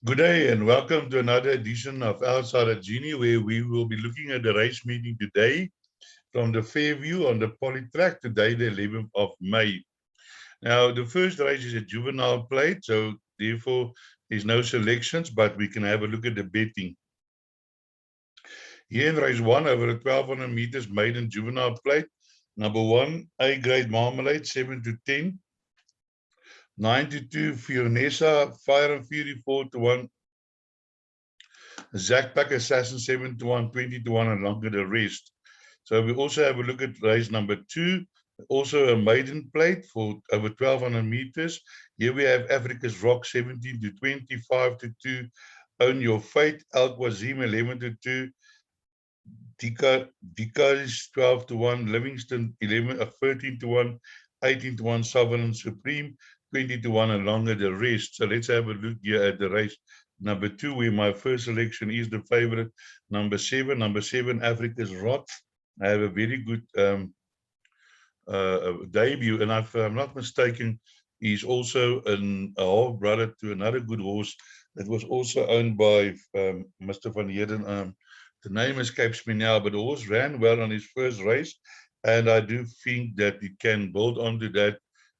Good day and welcome to another edition of Outside at Genie, where we will be looking at the race meeting today from the Fairview on the Polytrack today, the 11th of May. Now, the first race is a juvenile plate, so therefore there's no selections, but we can have a look at the betting. Here in race 1 over the 1200 meters maiden juvenile plate, number 1, A grade Marmalade, 7 to 10. 92 Fionessa, Fire and Fury 4 to 1. Zack Pack Assassin 7 to 1, 20 to 1, and longer the rest. So we also have a look at race number 2, also a maiden plate for over 1200 meters. Here we have Africa's Rock 17 to 25 to 2, Own Your Fate, Al Wazim 11 to 2, Dika's 12 to 1, Livingston 13 to 1, 18 to 1, Sovereign Supreme 20 to 1, and longer the rest. So let's have a look here at the race number 2, where my first selection is the favorite, number 7. Number 7, Africa's Rock. I have a very good debut, and if I'm not mistaken, he's also a half brother to another good horse that was also owned by Mr. Van Heerden. The name escapes me now, but the horse ran well on his first race, and I do think that he can build onto that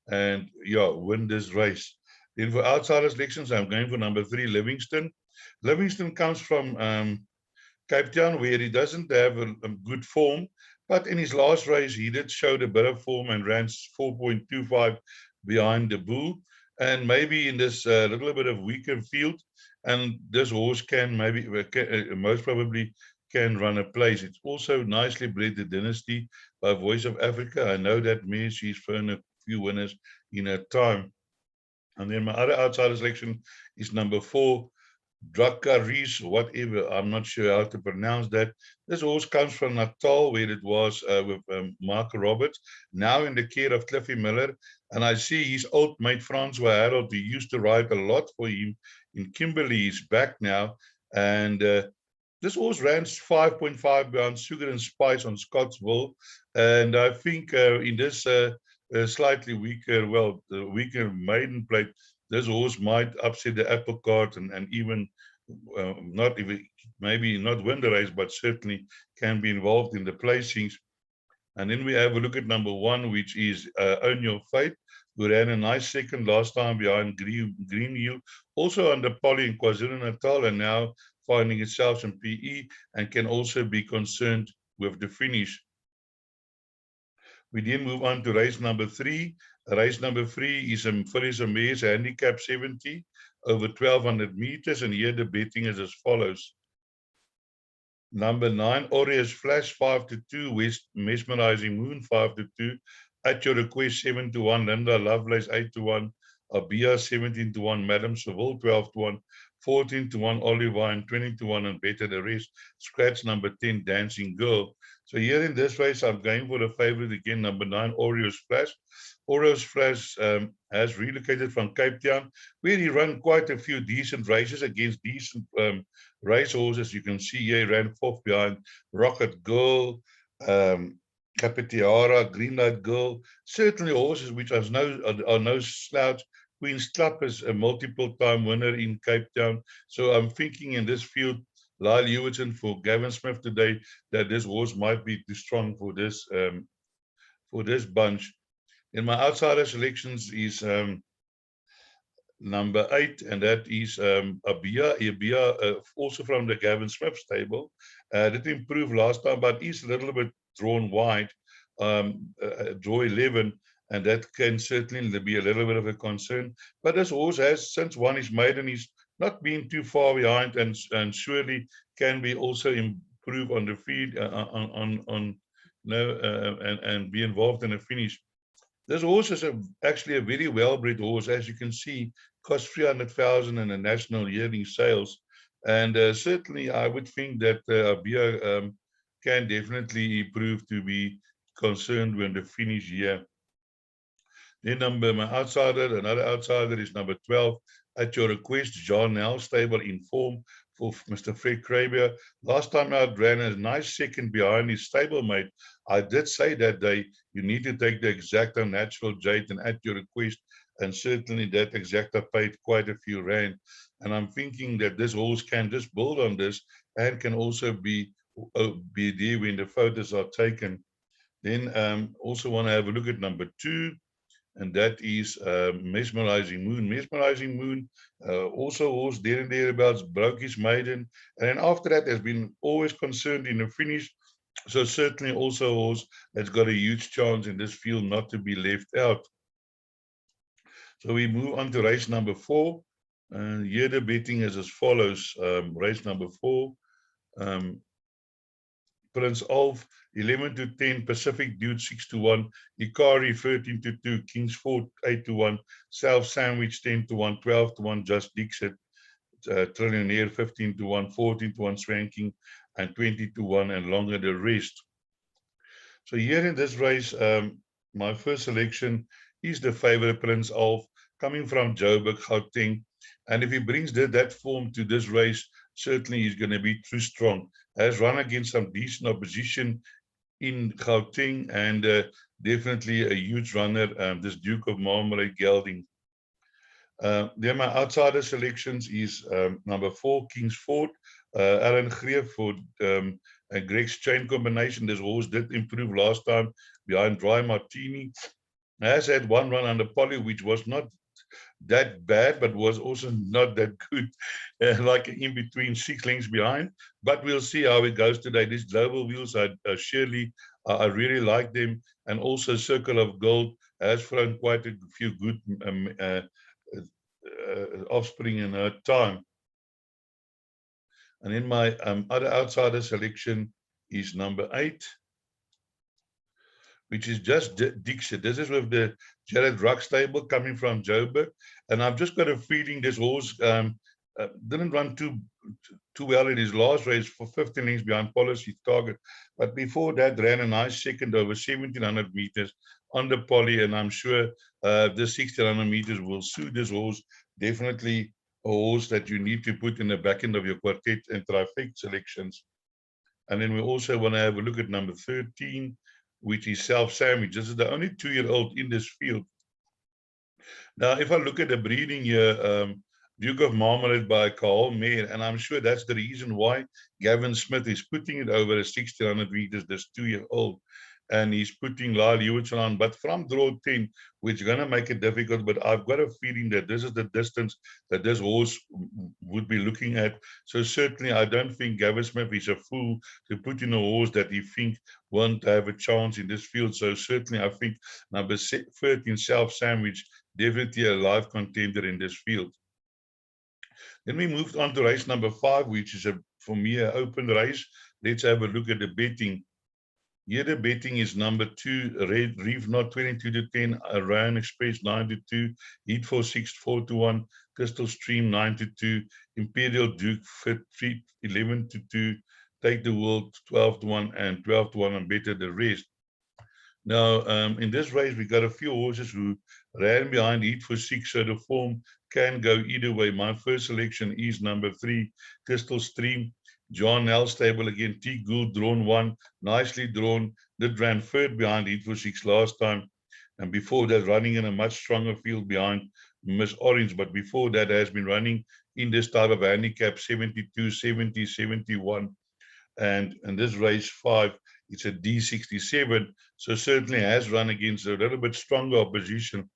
and win this race. Then for outsider selections, I'm going for number 3, Livingston. Livingston comes from Cape Town, where he doesn't have a good form, but in his last race, he did show a bit of form and ran 4.25 behind the bull. And maybe in this little bit of weaker field, and this horse can maybe, most probably, can run a place. It's also nicely bred, the Dynasty by Voice of Africa. I know that mare, she's thrown a few winners in her time. And then my other outsider selection is number 4, Dracaris, whatever. I'm not sure how to pronounce that. This horse comes from Natal, where it was with Mark Roberts, now in the care of Cliffy Miller. And I see his old mate Francois Harold, who used to ride a lot for him in Kimberley, is back now. And this horse ran 5.5 behind Sugar and Spice on Scottsville. And I think in this slightly weaker, weaker maiden plate, this horse might upset the apple cart and even not even, maybe not win the race, but certainly can be involved in the placings. And then we have a look at number 1, which is Own Your Fate, who ran a nice second last time behind Green Hill, also under Polly in KwaZulu-Natal, and now finding itself in PE, and can also be concerned with the finish. We then move on to race number 3. Race number 3 is Phyllis Mays, handicap 70 over 1200 meters, and here the betting is as follows. Number 9, Aureus Flash 5 to 2, West Mesmerizing Moon 5 to 2, At Your Request 7 to 1, Linda Lovelace 8 to 1, Abia 17 to 1, Madam Seville 12 to 1, 14 to 1, Olivine 20 to 1, and better the rest. Scratch number 10, Dancing Girl. So here in this race, I'm going for the favorite again, number 9, Aureus Flash. Aureus Flash has relocated from Cape Town, where he ran quite a few decent races against decent race horses. You can see here he ran 4th behind Rocket Girl, Capitiara, Greenlight Girl. Certainly horses which are no slouch. Queen's Club is a multiple-time winner in Cape Town. So I'm thinking in this field, Lyle Hewitson for Gavin Smith today, that this horse might be too strong for this bunch. In my outsider selections is number 8, and that is Abia. Abia, also from the Gavin Smith stable. Did improve last time, but is a little bit drawn wide, draw 11, and that can certainly be a little bit of a concern. But this horse has, since won his maiden, he's not been too far behind, and surely can be also improve on the feed, and be involved in a finish. This horse is actually a very well-bred horse. As you can see, cost 300,000 in the national yearly sales. And certainly I would think that Abia can definitely prove to be concerned with the finish here. Then another outsider is number 12, At Your Request, John Nell, stable in form for Mr. Fred Krabia. Last time out, ran a nice second behind his stablemate. I did say that day, you need to take the exacta natural jade and add your request, and certainly that exacta paid quite a few rand. And I'm thinking that this horse can just build on this and can also be there when the photos are taken. Then also want to have a look at number 2, and that is Mesmerizing Moon. Mesmerizing Moon, also horse there and thereabouts, broke his maiden, and then after that has been always concerned in the finish. So certainly also a horse that's got a huge chance in this field not to be left out. So we move on to race number 4. Here the betting is as follows. Race number 4. Prince Alf 11-10, Pacific Dude 6-1, Ikari 13-2, Kingsford 8-1, Self Sandwich 10-1, 12-1, Just Dixit, Trillionaire 15-1, 14-1, Swanking, and 20-1, and longer the rest. So here in this race, my first selection is the favorite Prince Alf, coming from Joburg, Gauteng. And if he brings that form to this race, certainly he's going to be too strong. Has run against some decent opposition in Gauteng, and definitely a huge runner, this Duke of Marmalade gelding. Then my outsider selections is number 4, Kingsford, Alan Greeford, and Greg's chain combination. This horse did improve last time behind Dry Martini. Has had one run under Polly, which was not that bad, but was also not that good, like in between 6 lengths behind. But we'll see how it goes today. These global wheels, I really like them. And also Circle of Gold has thrown quite a few good offspring in her time. And then my other outsider selection is number 8, which is Just Dixit. This is with the Jared Ruck stable coming from Joburg. And I've just got a feeling this horse didn't run too well in his last race, for 15 lengths behind Policy Target. But before that, ran a nice second over 1,700 meters on the Poly. And I'm sure the 1,600 meters will suit this horse. Definitely a horse that you need to put in the back end of your quartet and trifecta selections. And then we also want to have a look at number 13, which is Self Sandwich. This is the only 2-year-old in this field. Now, if I look at the breeding here, Duke of Marmalade by Carl Mayer, and I'm sure that's the reason why Gavin Smith is putting it over 1,600 meters, this 2-year-old, and he's putting Lyle Hewitson on, but from draw 10, which is going to make it difficult, but I've got a feeling that this is the distance that this horse would be looking at. So certainly I don't think Gavin Smith is a fool to put in a horse that he thinks won't have a chance in this field. So certainly I think number 13, Self Sandwich, definitely a live contender in this field. Then we moved on to race number 5, which is, for me, an open race. Let's have a look at the betting. Here the betting is number 2, Red Reef Knot 22-10, Ryan Express 9-2, Heat 46 4-1, Crystal Stream 9-2, Imperial Duke 11-2, Take the World 12-1, and 12-1, and better the rest. Now, in this race, we got a few horses who ran behind Heat for 6, so the form can go either way. My first selection is number 3, Crystal Stream. John Nell stable again, T. Gould drawn 1, nicely drawn. Did ran third behind Heat for 6 last time. And before that, running in a much stronger field behind Miss Orange. But before that, has been running in this type of handicap, 72, 70, 71. And in this race 5, it's a D67. So certainly has run against a little bit stronger opposition.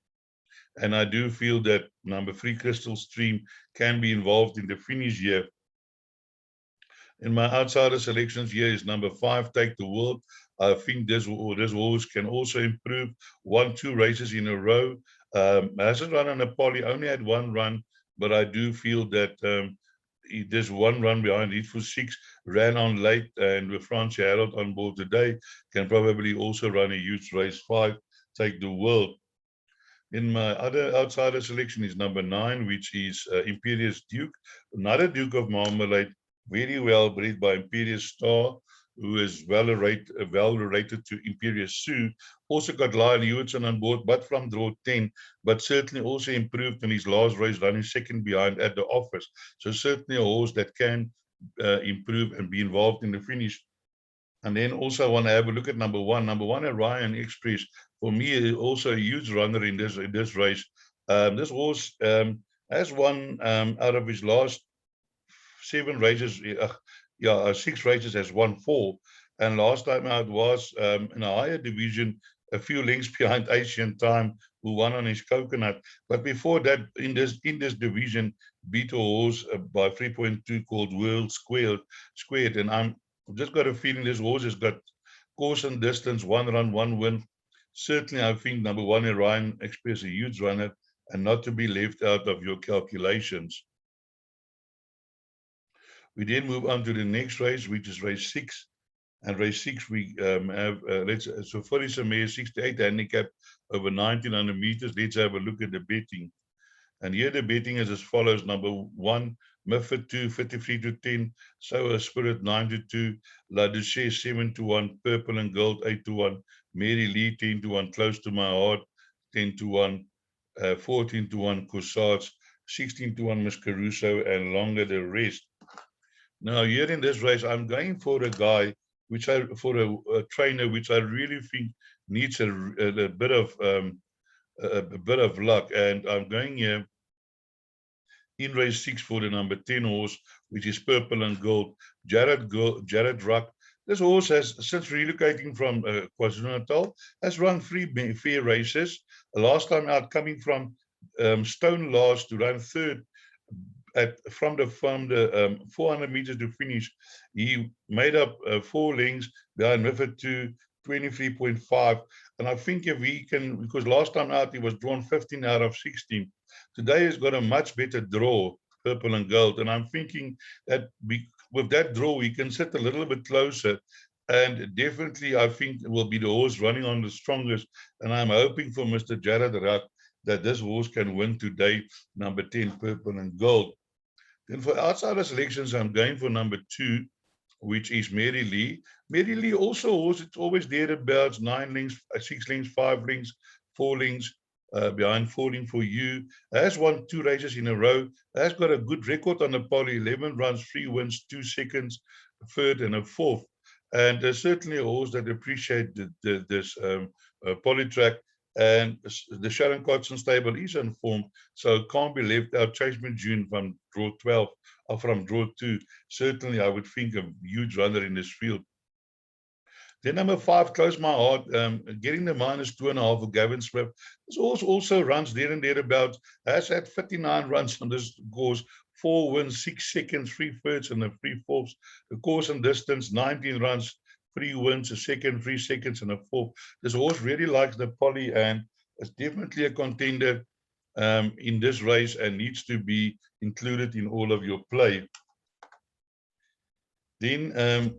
And I do feel that number 3, Crystal Stream, can be involved in the finish here. In my outsider selections here is number 5, Take the World. I think this horse can also improve 1-2 races in a row. Hasn't run on a Poly, only had 1 run, but I do feel that this 1 run behind Heat for 6, ran on late, and with Francie Harold on board today, can probably also run a huge race 5, Take the World. In my other outsider selection is number 9, which is Imperious Duke, another Duke of Marmalade, very well bred by Imperious Star, who is well related to Imperious Sue. Also got Lyle Hewitson on board, but from draw 10, but certainly also improved in his last race, running second behind at the office. So certainly a horse that can improve and be involved in the finish. And then also I want to have a look at number one. Number one at Ryan Express, for me, is also a huge runner in this race. This horse has won out of his last 7 races, 6 races, has won 4. And last time out was in a higher division, a few lengths behind Asian Time, who won on his coconut. But before that, in this division, beat a horse by 3.2 called World Squared. And I've just got a feeling this horse has got course and distance, 1 run, 1 win. Certainly, I think number one in Ryan Express, a huge runner, and not to be left out of your calculations. We then move on to the next race, which is race 6. And race 6, we have, so for this mare, 68 handicap over 1900 meters. Let's have a look at the betting. And here the betting is as follows. Number 1, Mifford 2, 53 to 10. Sour Spirit 9 to 2. La Duchesse 7 to 1. Purple and Gold 8 to 1. Mary Lee 10 to 1. Close to My Heart 10 to 1. 14 to 1. Cossards 16 to 1. Miss Caruso, and longer the rest. Now here in this race, I'm going for a guy, for a trainer, which I really think needs a bit of luck, and I'm going here in race 6 for the number 10 horse, which is Purple and Gold, Jared Ruck. This horse has, since relocating from KwaZulu-Natal, has run 3 fair races. Last time out, coming from Stone last to run 3rd. From the 400 meters to finish, he made up 4 lengths behind Mifford 2, 23.5. And I think if he can, because last time out he was drawn 15 out of 16. Today he's got a much better draw, Purple and Gold. And I'm thinking that with that draw, he can sit a little bit closer. And definitely, I think it will be the horse running on the strongest. And I'm hoping for Mr. Jared Ruck that this horse can win today, number 10, Purple and Gold. Then for outsider selections, I'm going for number 2, which is Mary Lee. Mary Lee also, it's always there about 9 lengths, 6 lengths, 5 lengths, 4 lengths, behind Falling For You. Has won 2 races in a row. Has got a good record on the poly, 11 runs, 3 wins, 2 seconds, a 3rd and a 4th. And there's certainly a horse that appreciate this poly track. And the Sharon Cotson stable is in form, so it can't be left out. Chasement June from draw 12 or from draw 2. Certainly, I would think a huge runner in this field. Then number 5, Close My Heart, getting the -2.5 of Gavin Smith. This horse also runs there and thereabouts. Has had 59 runs on this course, 4 wins, 6 seconds, 3 thirds, and 3 fourths. The course and distance, 19 runs, 3 wins, a second, 3 seconds, and a 4th. This horse really likes the poly and is definitely a contender in this race and needs to be included in all of your play. Then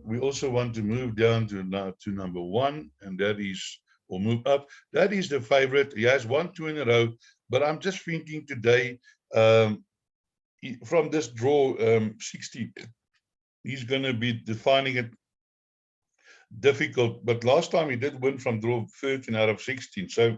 we also want to move down to number 1, and that is, or move up. That is the favorite. He has won 2 in a row, but I'm just thinking today from this draw 60, he's going to be defining it difficult, but last time he did win from draw 13 out of 16. So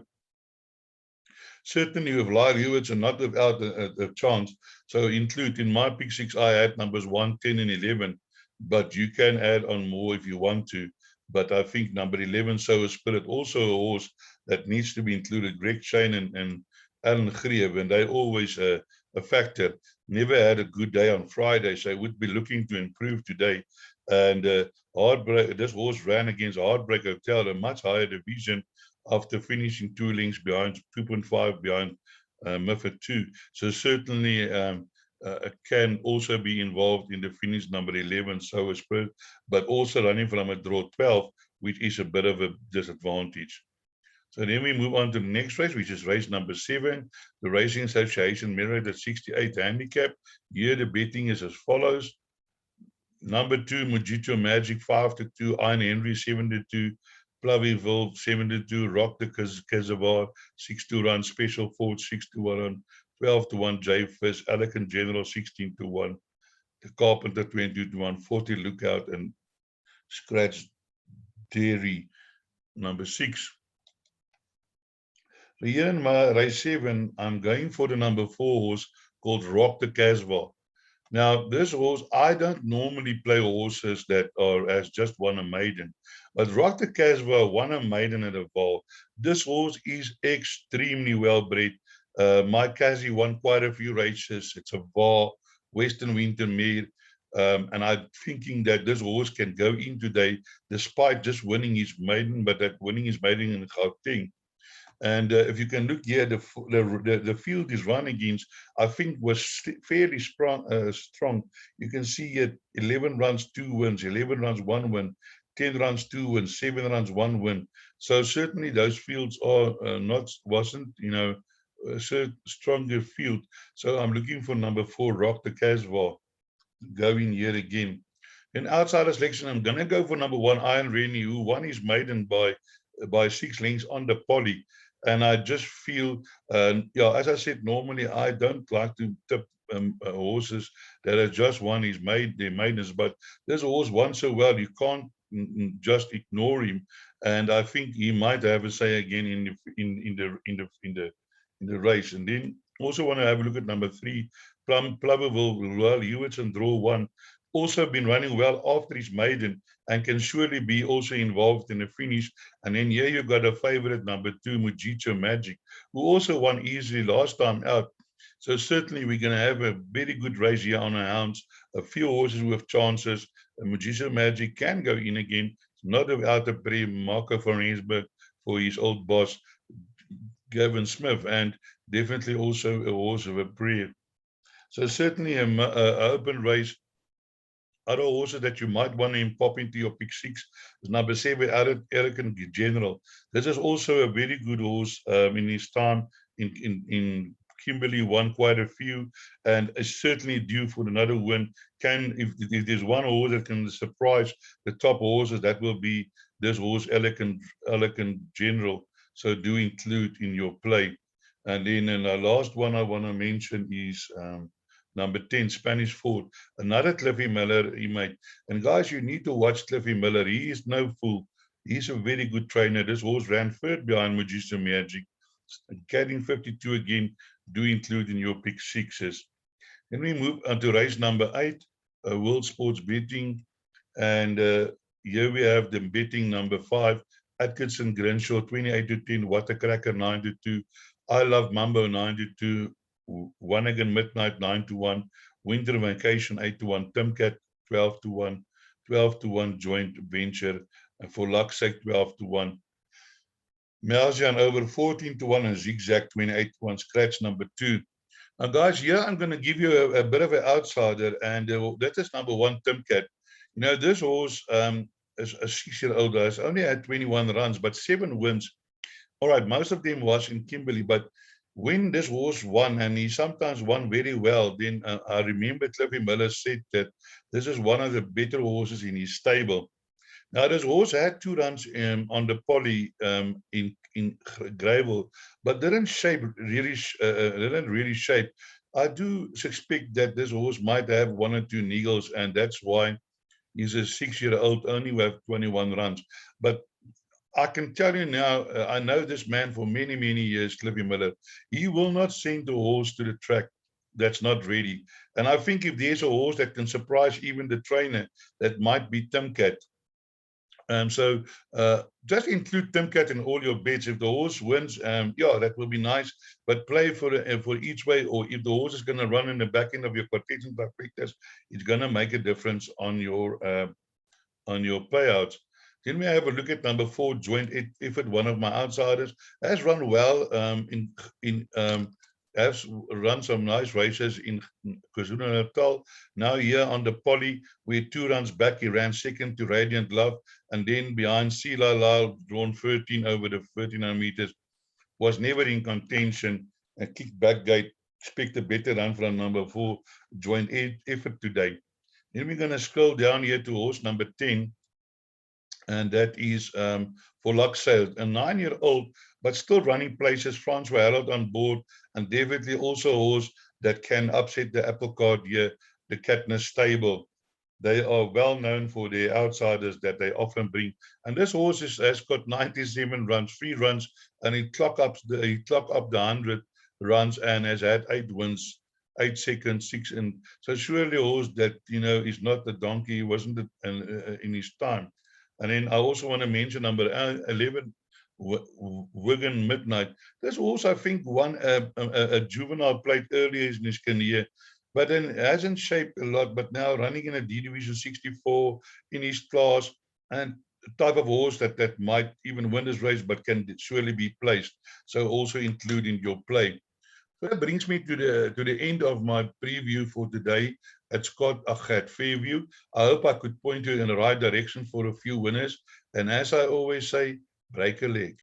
certainly with Lyle Hewitt and not without a chance. So include in my pick 6, I had numbers 1, 10, and 11, but you can add on more if you want to. But I think number 11, Sour Spirit, also a horse that needs to be included. Greg Shane and Alan Greev, and they're always a factor. Never had a good day on Friday, so I would be looking to improve today. And this horse ran against Heartbreak Hotel, a much higher division, after finishing 2 lengths behind, 2.5 behind Mifford 2. So certainly can also be involved in the finish, number 11, Sour Spirit, but also running from a draw 12, which is a bit of a disadvantage. So then we move on to the next race, which is race number 7, the Racing Association Merit at 68 handicap. Here the betting is as follows. Number 2, Mojito Magic 5 to 2, Iron Henry 7 to 2, Ploveyville 7 to 2, Rock the Cazabar 6 to 1, Special Ford 6 to 1, 12 to 1, J Fish, Elegant General 16 to 1, the Carpenter 22 to 1, 40 Lookout, and Scratch Dairy number 6. So here in my race 7, I'm going for the number 4 horse called Rock the Casbah. Now, this horse, I don't normally play horses that are as just won a maiden, but Rock the Casbah won a maiden at a Val. This horse is extremely well bred. My Cassie won quite a few races. It's a Val, Western Wintermere. And I'm thinking that this horse can go in today, despite just winning his maiden, but that winning his maiden in Gauteng. And if you can look here, the field is run against, I think, was fairly strong. You can see it 11 runs, 2 wins, 11 runs, 1 win, 10 runs, 2 wins, 7 runs, 1 win. So certainly those fields are wasn't, a stronger field. So I'm looking for number 4, Rock the Casbah, going here again. In outsider selection, I'm going to go for number 1, Iron Rennie, who won his maiden by 6 lengths on the poly. And I just feel, yeah, as I said, normally I don't like to tip horses that have just won their maidens, but this horse won so well, you can't just ignore him. And I think he might have a say again in the race. And then also want to have a look at number 3, Plumberville, Royal Hewitts and Draw 1. Also been running well after his maiden and can surely be also involved in the finish. And then here you got a favorite, number 2, Mujicho Magic, who also won easily last time out. So certainly we're going to have a very good race here on our hounds. A few horses with chances. Mujicho Magic can go in again. It's not without a pre Marco van Rensburg for his old boss, Gavin Smith, and definitely also a horse of a prayer. So certainly an open race. Other horses that you might want to pop into your pick 6 is number 7, Arrogant General. This is also a very good horse in his time in Kimberley, won quite a few, and is certainly due for another win. If there's one horse that can surprise the top horses, that will be this horse, Elegant General. So do include in your play. And then the last one I want to mention is number 10, Spanish Ford. Another Cliffy Miller he made. And guys, you need to watch Cliffy Miller. He is no fool. He's a very good trainer. This horse ran third behind Magician Magic. Carrying 52 again, do include in your pick 6s. Then we move on to race number 8, World Sports Betting. And here we have the betting number 5, Atkinson Grenshaw 28-10, Watercracker 9-2, I Love Mambo 9-2, Wanigan Midnight 9-1, Winter Vacation 8-1, Timcat 12-1, 12-1 joint venture, and for luck's sake 12-1. Melzian over 14-1 and Zigzag 28-1, scratch number 2. Now, guys, here I'm going to give you a bit of an outsider, and that is number 1, Timcat. You know, this horse is a 6-year-old guy. Has only had 21 runs, but 7 wins. All right, most of them was in Kimberley, but when this horse won, and he sometimes won very well, then I remember Cliffy Miller said that this is one of the better horses in his stable. Now, this horse had 2 runs on the poly in gravel, but didn't really shape. I do suspect that this horse might have 1 or 2 niggles, and that's why he's a 6-year-old only with 21 runs. But I can tell you now, I know this man for many, many years, Cliffy Miller. He will not send a horse to the track that's not ready. And I think if there's a horse that can surprise even the trainer, that might be Timcat. So just include Timcat in all your bets. If the horse wins, yeah, that will be nice. But play for each way, or if the horse is going to run in the back end of your quotation trifectas, it's going to make a difference on your payouts. Then we have a look at number 4, Joint Effort, one of my outsiders. Has run well has run some nice races in KwaZulu-Natal. Now here on the poly, we're 2 runs back. He ran second to Radiant Love, and then behind Sila Lal, drawn 13 over the 1300 meters. Was never in contention. A kick back gate. Expect a better run from number 4, Joint Effort today. Then we're going to scroll down here to horse number 10, and that is for luck sales. A 9-year-old, but still running places, Francois Harold on board, and definitely also a horse that can upset the apple cart here, the Katniss stable. They are well known for their outsiders that they often bring. And this horse has got 97 runs, 3 runs, and he clock up the 100 runs and has had 8 wins. 8 seconds, 6, and so surely a horse that, you know, is not a donkey, wasn't in his time. And then I also want to mention number 11, Wigan Midnight. This horse, I think, won a juvenile plate earlier in his career, but then hasn't shaped a lot, but now running in a D Division 64 in his class, and type of horse that might even win this race, but can surely be placed. So also include in your play. So that brings me to the end of my preview for today at Fairview. I hope I could point you in the right direction for a few winners. And as I always say, break a leg.